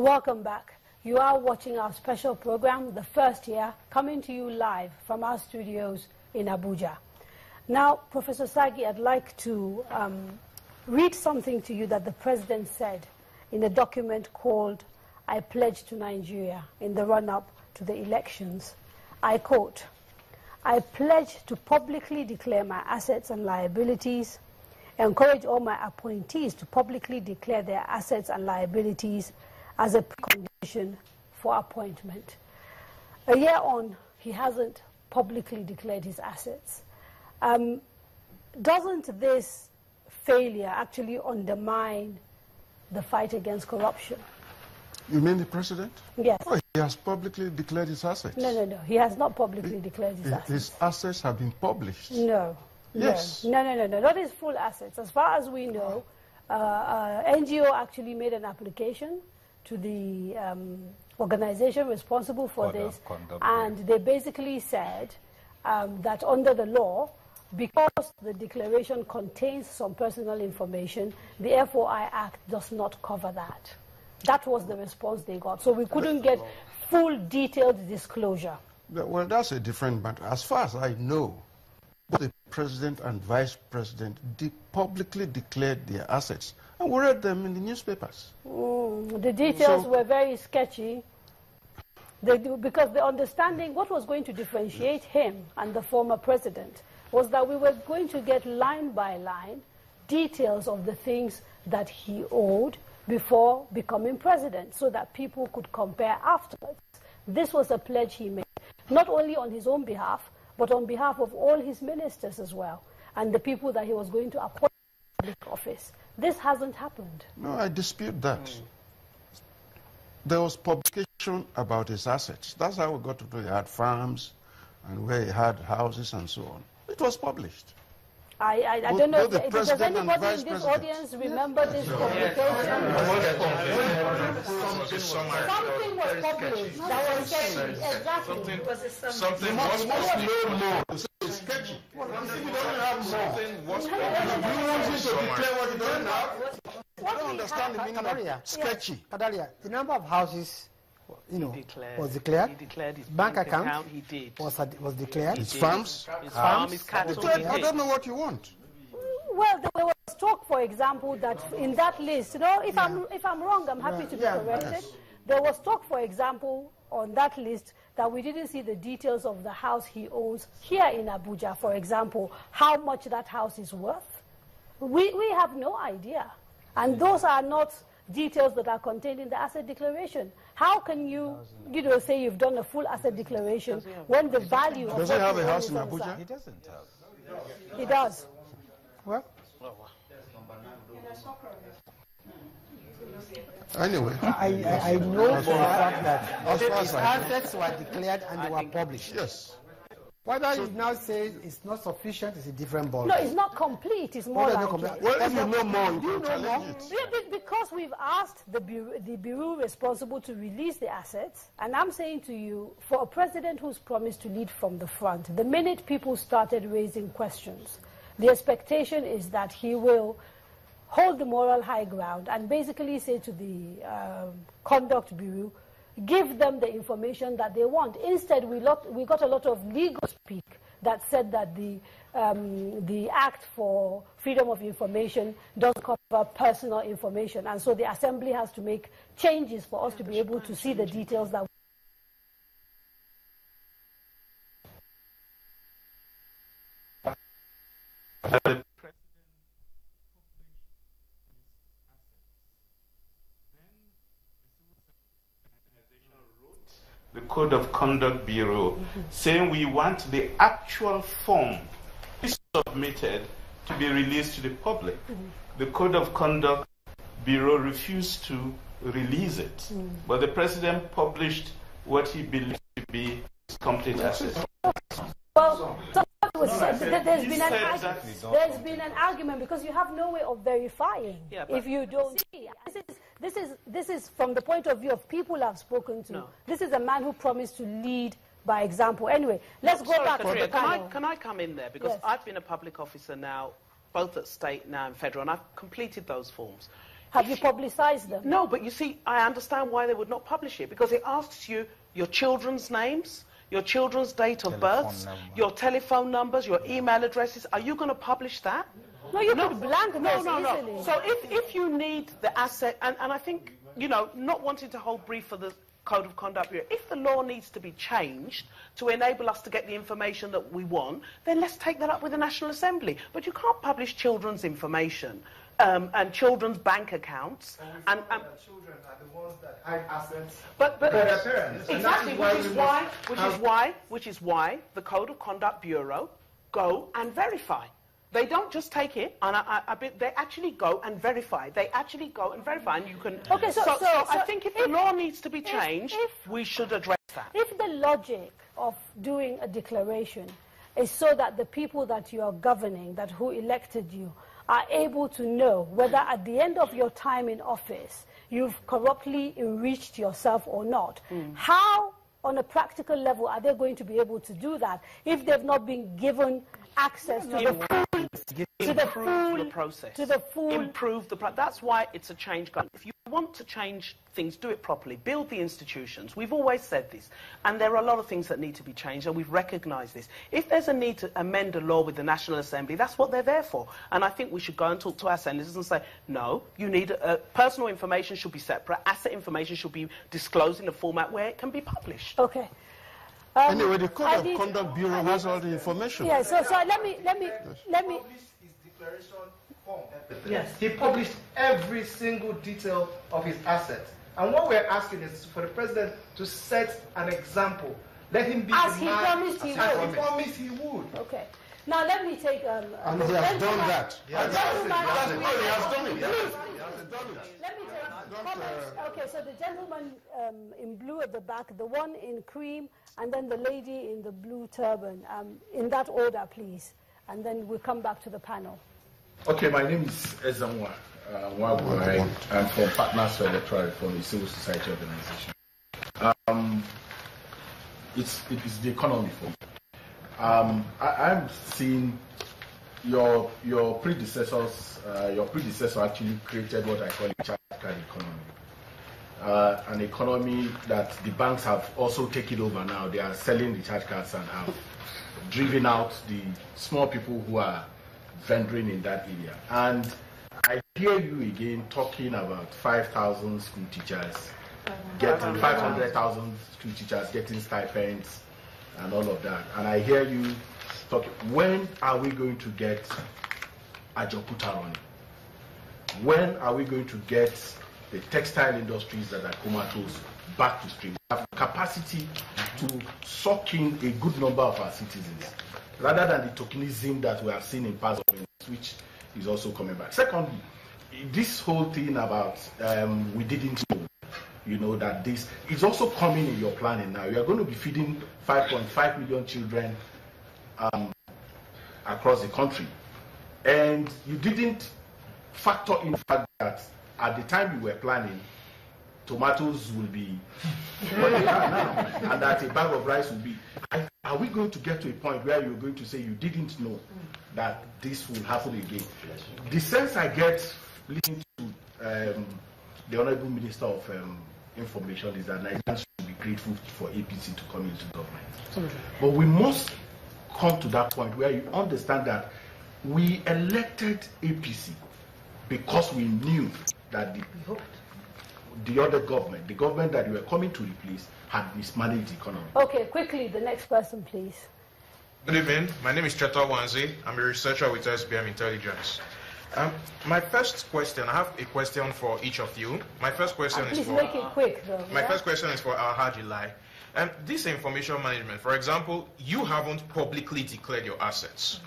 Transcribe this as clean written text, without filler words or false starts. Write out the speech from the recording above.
Welcome back. You are watching our special program, The First Year, coming to you live from our studios in Abuja. Now, Professor Sagi, I'd like to read something to you that the President said in a document called I Pledge to Nigeria in the run-up to the elections. I quote, I pledge to publicly declare my assets and liabilities, encourage all my appointees to publicly declare their assets and liabilities as a precondition for appointment. A year on, he hasn't publicly declared his assets. Doesn't this failure actually undermine the fight against corruption? You mean the President? Yes. Oh, he has publicly declared his assets. No. He has not publicly declared his assets. His assets have been published. No. Yes. No. Not his full assets. As far as we know, NGO actually made an application to the organization responsible for this, and they basically said that under the law, because the declaration contains some personal information, the FOI Act does not cover that. That was the response they got. So we couldn't get full detailed disclosure. Well, that's a different matter. As far as I know, both the President and Vice President publicly declared their assets, and we read them in the newspapers. The details were very sketchy. Because the understanding, what was going to differentiate him and the former president was that we were going to get line by line details of the things that he owed before becoming president, so that people could compare afterwards. This was a pledge he made, not only on his own behalf, but on behalf of all his ministers as well, and the people that he was going to appoint to public office. This hasn't happened. No, I dispute that. There was publication about his assets. That's how we got to know he had farms and where he had houses and so on. It was publised. I don't know, does anybody in this audience remember this publication? Something was published that was sketchy, exactly. Something was published. It's sketchy. Something was You want me to declare what you don't have? I don't understand the meaning of sketchy. Kadalia, the number of houses, was declared. He declared his bank account. He did. Was declared. His farms. His farm, his cattle. I don't know what you want. Well, there was talk, for example, that in that list, if I'm wrong, I'm happy to be corrected. Yes. There was talk, for example, on that list that we didn't see the details of the house he owns here in Abuja, for example, how much that house is worth. We have no idea. And those are not details that are contained in the asset declaration. How can you, say you've done a full asset declaration when the value of... Does he have a house in Abuja? He doesn't have. He does. Well, anyway. I know for a fact that his assets were declared and they were published. Yes. Whether you now say it's not sufficient is a different ballgame. No, it's not complete. It's more like it. Well, if you know more, you can challenge it. Yeah, because we've asked the bureau responsible to release the assets, and I'm saying to you, for a president who's promised to lead from the front, the minute people started raising questions, the expectation is that he will hold the moral high ground and basically say to the conduct bureau, give them the information that they want. Instead, we got a lot of legal speak that said that the Act for Freedom of Information doesn't cover personal information, and so the Assembly has to make changes for us to be able to see the details that the Code of Conduct Bureau, saying we want the actual form submitted to be released to the public. The Code of Conduct Bureau refused to release it, but the President published what he believed to be his complete assets. Well, there's been an argument because you have no way of verifying if you don't see. This is from the point of view of people I've spoken to. No. This is a man who promised to lead by example. Anyway, let's go back to the panel. Can I come in there? Because I've been a public officer now, both at state now and federal, and I've completed those forms. Have you publicized them? No, but you see, I understand why they would not publish it, because it asks you your children's names, your children's date of birth, your telephone numbers, your email addresses. Are you going to publish that? No, you could blank those easily. So if you need the asset, and I think, you know, not wanting to hold brief for the Code of Conduct Bureau, if the law needs to be changed to enable us to get the information that we want, then let's take that up with the National Assembly. But you can't publish children's information and children's bank accounts. And children are the ones that hide assets. But their parents. Exactly, which is why the Code of Conduct Bureau go and verify. They don't just take it, and they actually go and verify. They actually go and verify, and you can... Okay, so I think if the law needs to be changed, we should address that. If the logic of doing a declaration is so that the people that you are governing, that who elected you, are able to know whether at the end of your time in office you've corruptly enriched yourself or not, how, on a practical level, are they going to be able to do that if they've not been given access to the full... That's why it's a change government. If you want to change things, do it properly. Build the institutions. We've always said this. And there are a lot of things that need to be changed, and we've recognised this. If there's a need to amend a law with the National Assembly, that's what they're there for. And I think we should go and talk to our senators and say, no, you need personal information should be separate. Asset information should be disclosed in a format where it can be published. Okay. Anyway, the Code of Conduct Bureau has all the information. Yeah, so let me... Yes, he published every single detail of his assets. And what we're asking is for the president to set an example. Let him be as he promised he would. As he promised he would. Okay. Now let me take... and he has done that. He has done it. Let me take comments. Okay, so the gentleman in blue at the back, the one in cream, and then the lady in the blue turban. In that order, please. And then we'll come back to the panel. Okay, my name is Ezamwa Buhari. I'm from Partners for Electoral Reform, a civil society organization. It's the economy for me. I'm seeing your predecessors. Your predecessor actually created what I call a charge card economy. An economy that the banks have also taken over now. They are selling the charge cards and have driven out the small people who are venturing in that area. And I hear you again talking about 5,000 school teachers, getting 500,000 school teachers getting stipends and all of that. And I hear you talking, when are we going to get Ajokuta running? When are we going to get the textile industries that are comatose back to stream? We have the capacity to suck in a good number of our citizens, rather than the tokenism that we have seen in parts of it, which is also coming back. Secondly, this whole thing about we didn't know, that this is also coming in your planning now. You are going to be feeding 5.5 million children across the country. And you didn't factor in the fact that at the time you were planning, tomatoes will be what they are now, and that a bag of rice will be. Are we going to get to a point where you're going to say you didn't know that this will happen again? The sense I get listening to the Honorable Minister of Information is that Nigerians should be grateful for APC to come into government. But we must come to that point where you understand that we elected APC because we knew that the other government, the government that we were coming to replace, had mismanaged the economy. Okay, quickly, the next person, please. Good evening. My name is Cheta Wanzi. I'm a researcher with SBM Intelligence. My first question, I have a question for each of you. My first question is for... Please make it quick, though. My first question is for Alhaji Lai. This information management, for example, you haven't publicly declared your assets.